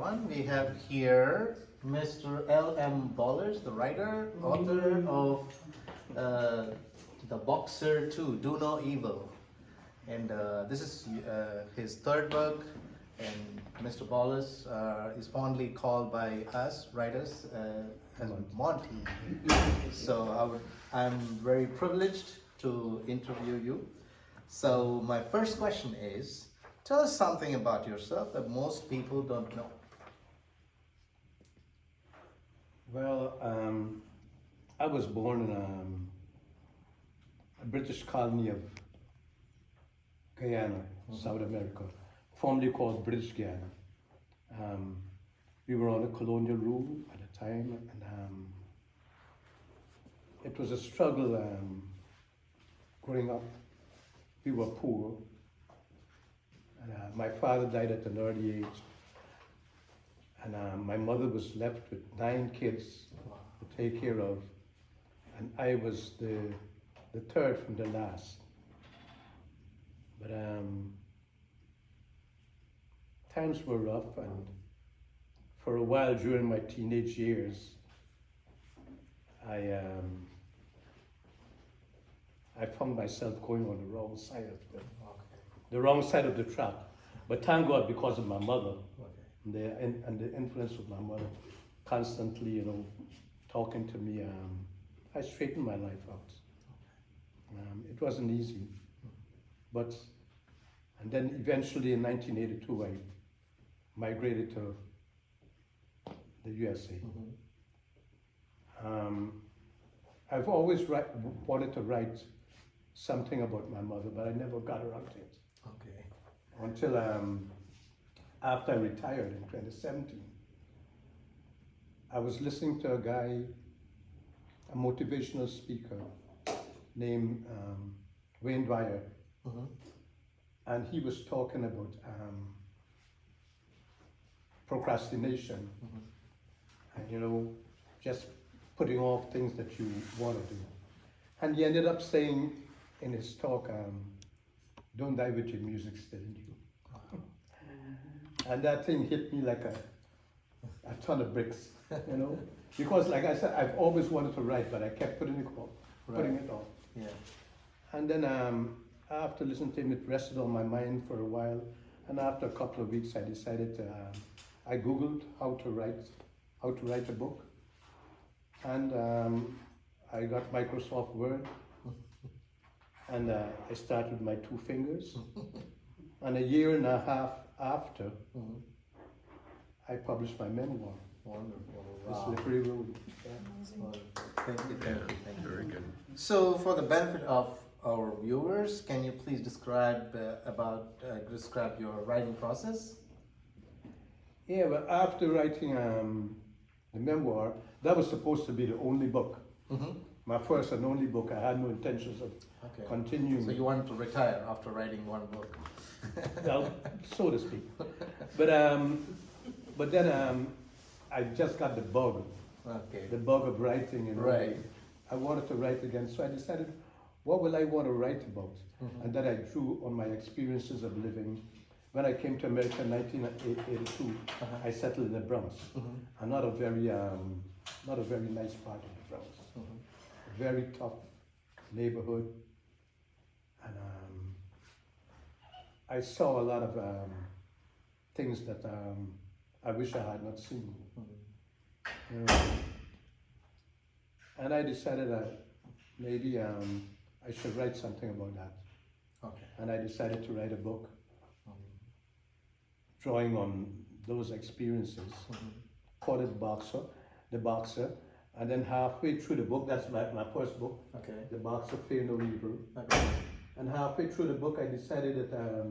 everyone. We have here Mr. LM Bollers, the writer, author of The Boxer 2, Do No Evil. And this is his third book, and Mr. Bollers is fondly called by us writers as Monty. So I'm very privileged to interview you. So my first question is, tell us something about yourself that most people don't know. Well, I was born in a British colony of Guyana, South America, formerly called British Guyana. We were under colonial rule at the time, and it was a struggle growing up. We were poor, and my father died at an early age, and my mother was left with 9 kids to take care of, and I was the third from the last. But times were rough, and for a while during my teenage years, I found myself going on the wrong side of the wrong side of the track. But thank God, because of my mother, and the influence of my mother, constantly, talking to me, I straightened my life out. It wasn't easy, and then eventually in 1982, I migrated to the USA. I've always wanted to write something about my mother, but I never got around to it. Okay. Until after I retired in 2017. I was listening to a guy, a motivational speaker named Wayne Dwyer, and he was talking about procrastination, and just putting off things that you want to do. And he ended up saying in his talk, don't die with your music still in you. And that thing hit me like a ton of bricks, because like I said, I've always wanted to write, but I kept putting it off. Yeah. And then after listening to him, it rested on my mind for a while. And after a couple of weeks, I decided I Googled how to write a book. And I got Microsoft Word. And I started with my 2 fingers. And a year and a half after, I published my memoir. Wonderful. The Wow. Slippery Road. Well, thank you. Very good. So, for the benefit of our viewers, can you please describe your writing process? Yeah, well, after writing the memoir, that was supposed to be the only book. My first and only book. I had no intentions of continuing. So you wanted to retire after writing one book? Well, so to speak. But then I just got the bug. Okay. The bug of writing, Right. I wanted to write again, so I decided, what will I want to write about? And then I drew on my experiences of living. When I came to America in 1982, I settled in the Bronx, and not a very nice part of the Bronx. A very tough neighborhood, and I saw a lot of things that I wish I had not seen. And I decided that maybe I should write something about that. Okay. And I decided to write a book drawing on those experiences, called it The Boxer. And then halfway through the book, that's my first book, Okay. The Boxer, Fear No Evil. Okay. And halfway through the book, I decided that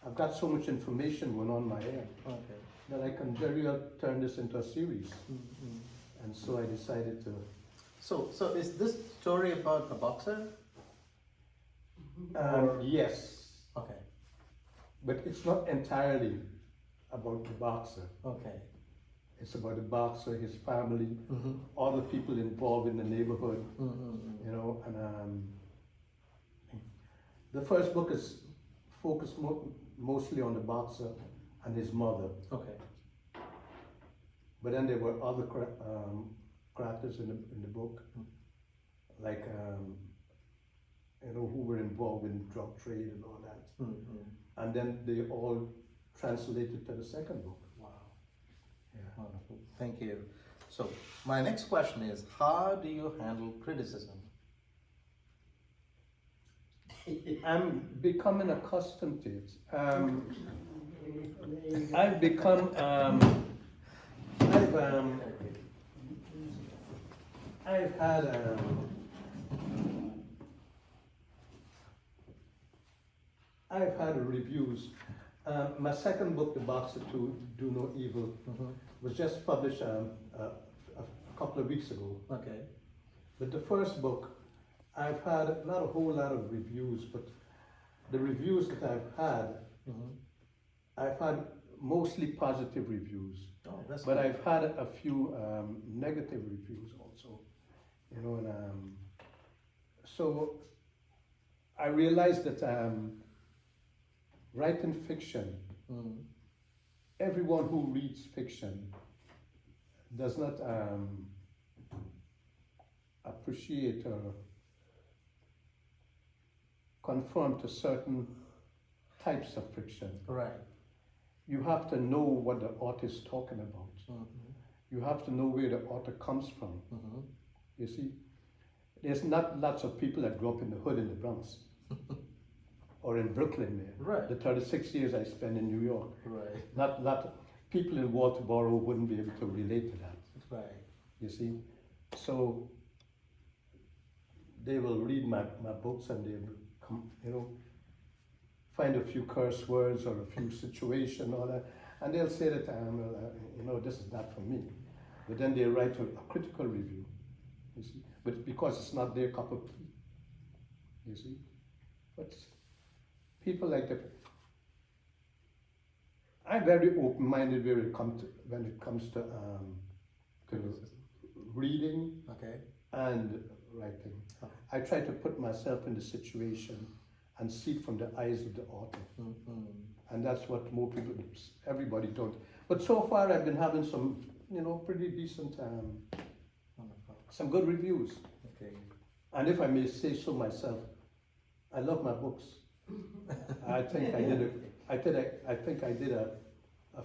I've got so much information going on in my head Okay. that I can very well turn this into a series. And so I decided to. So is this story about the boxer? Yes, Okay. but it's not entirely about the boxer. Okay. It's about the boxer, his family, all the people involved in the neighborhood, and the first book is focused mostly on the boxer and his mother. Okay. But then there were other characters in the book, like who were involved in drug trade and all that. And then they all translated to the second book. Wow. Yeah. Wonderful. Thank you. So my next question is, how do you handle criticism? I'm becoming accustomed to it. I've become. I've had. I've had reviews. My second book, The Boxer 2, Do No Evil, was just published a couple of weeks ago. Okay. But the first book, I've had not a whole lot of reviews, but the reviews that I've had mostly positive reviews. Oh, that's but good. I've had a few negative reviews also, and so I realized that writing fiction, everyone who reads fiction does not appreciate or conform to certain types of fiction. Right. You have to know what the author is talking about. You have to know where the author comes from. You see, there's not lots of people that grew up in the hood in the Bronx or in Brooklyn there. Right. The 36 years I spent in New York. Right. Not people in Walterboro wouldn't be able to relate to that. Right. You see, so they will read my books and they will come, find a few curse words or a few situations or that, and they'll say that this is not for me. But then they write a critical review. You see, but because it's not their cup of tea. You see, but people like that. I'm very open-minded when it comes to reading Okay. and writing. I try to put myself in the situation and see it from the eyes of the author. And that's what more people, everybody don't. But so far I've been having some, pretty decent, some good reviews. Okay. And if I may say so myself, I love my books. I think I did a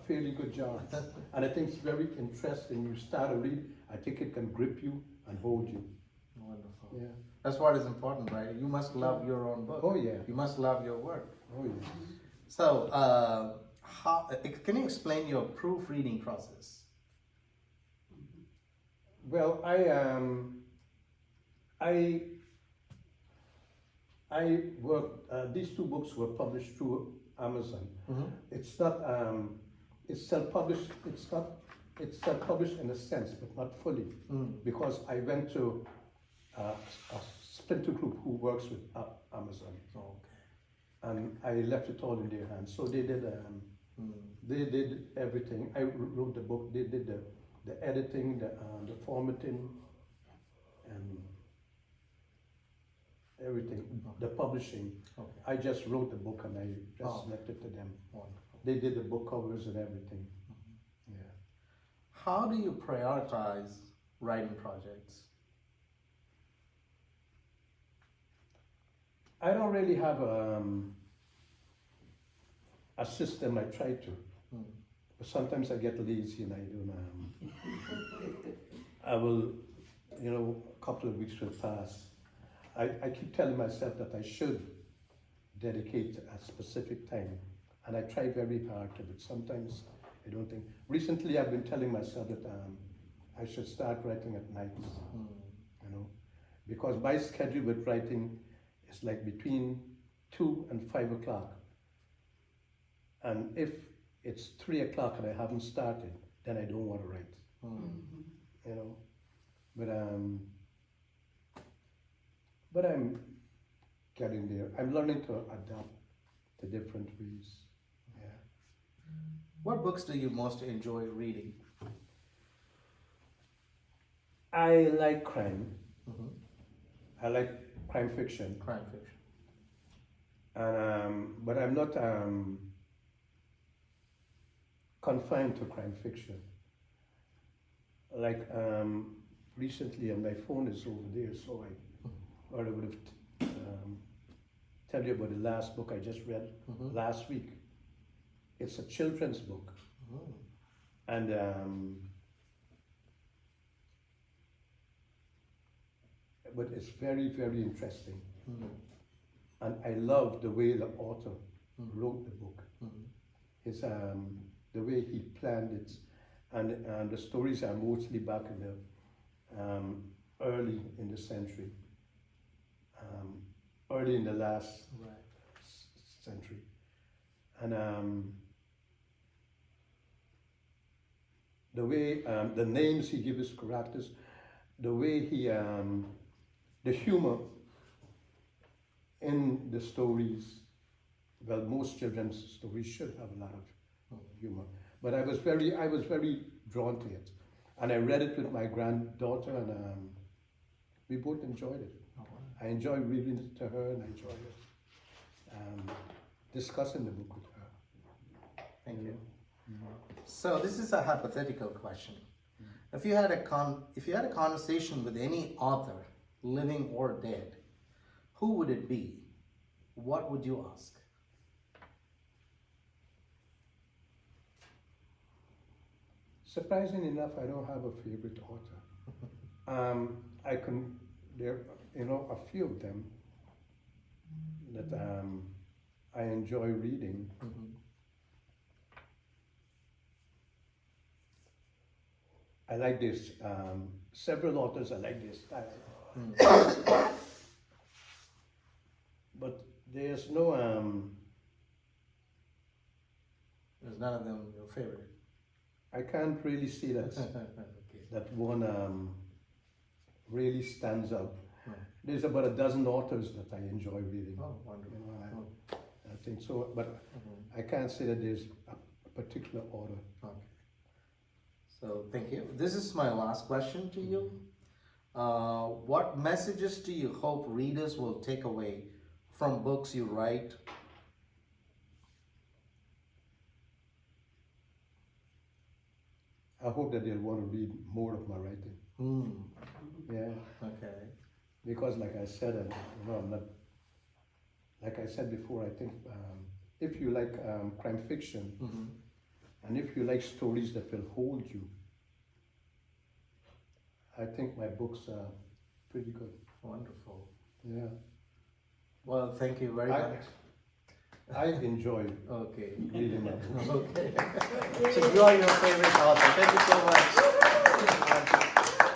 fairly good job. And I think it's very interesting. You start to read, I think it can grip you and hold you. Wonderful. Yeah. That's what is important, right? You must love your own book. Oh yeah. You must love your work. Oh yeah. So, can you explain your proofreading process? Well, I worked. These two books were published through Amazon. It's not. It's self-published. It's not. It's self-published in a sense, but not fully, because I went to a splinter group who works with Amazon. Okay. And I left it all in their hands. So they did. They did everything. I wrote the book. They did the editing, the formatting, and everything. The publishing. Okay. I just wrote the book and I just left it to them. Wonderful. They did the book covers and everything. Yeah. How do you prioritize writing projects? I don't really have a system. I try to, but sometimes I get lazy and I don't. I will, a couple of weeks will pass. I keep telling myself that I should dedicate a specific time, and I try very hard to, but sometimes I don't think. Recently, I've been telling myself that I should start writing at night, because my schedule with writing is like between 2 and 5 o'clock. And if it's 3 o'clock and I haven't started, then I don't want to write. But I'm getting there. I'm learning to adapt to different ways. Yeah. What books do you most enjoy reading? I like crime. I like crime fiction. Crime fiction. And but I'm not confined to crime fiction. Like recently, and my phone is over there, so I would have tell you about the last book I just read last week. It's a children's book, and but it's very, very interesting. And I love the way the author wrote the book. It's the way he planned it, and the stories are mostly back in the early in the century, early in the last century, and the way the names he gives his characters, the way he the humor in the stories. Well, most children's stories should have a lot of humor, but I was very drawn to it, and I read it with my granddaughter, and we both enjoyed it. Oh, wow. I enjoy reading it to her, and I enjoy discussing the book with her. Thank you. So this is a hypothetical question. If you had a conversation with any author, living or dead, who would it be? What would you ask? Surprisingly enough, I don't have a favorite author. There a few of them that I enjoy reading. I like this. Several authors I like their style, but there's no. There's none of them your favorite. I can't really see that Okay. that one really stands out. Right. There's about a dozen authors that I enjoy reading. Oh, wonderful. I think so, but I can't say that there's a particular author. Okay. So thank you. This is my last question to you. What messages do you hope readers will take away from books you write? I hope that they'll want to read more of my writing. Yeah, Okay. because like I said, I'm not. Like I said before, I think if you like crime fiction, and if you like stories that will hold you, I think my books are pretty good. Wonderful. Yeah, Well, thank you very much. I enjoy Okay. reading my books. Okay. So you are your favorite author. Thank you so much.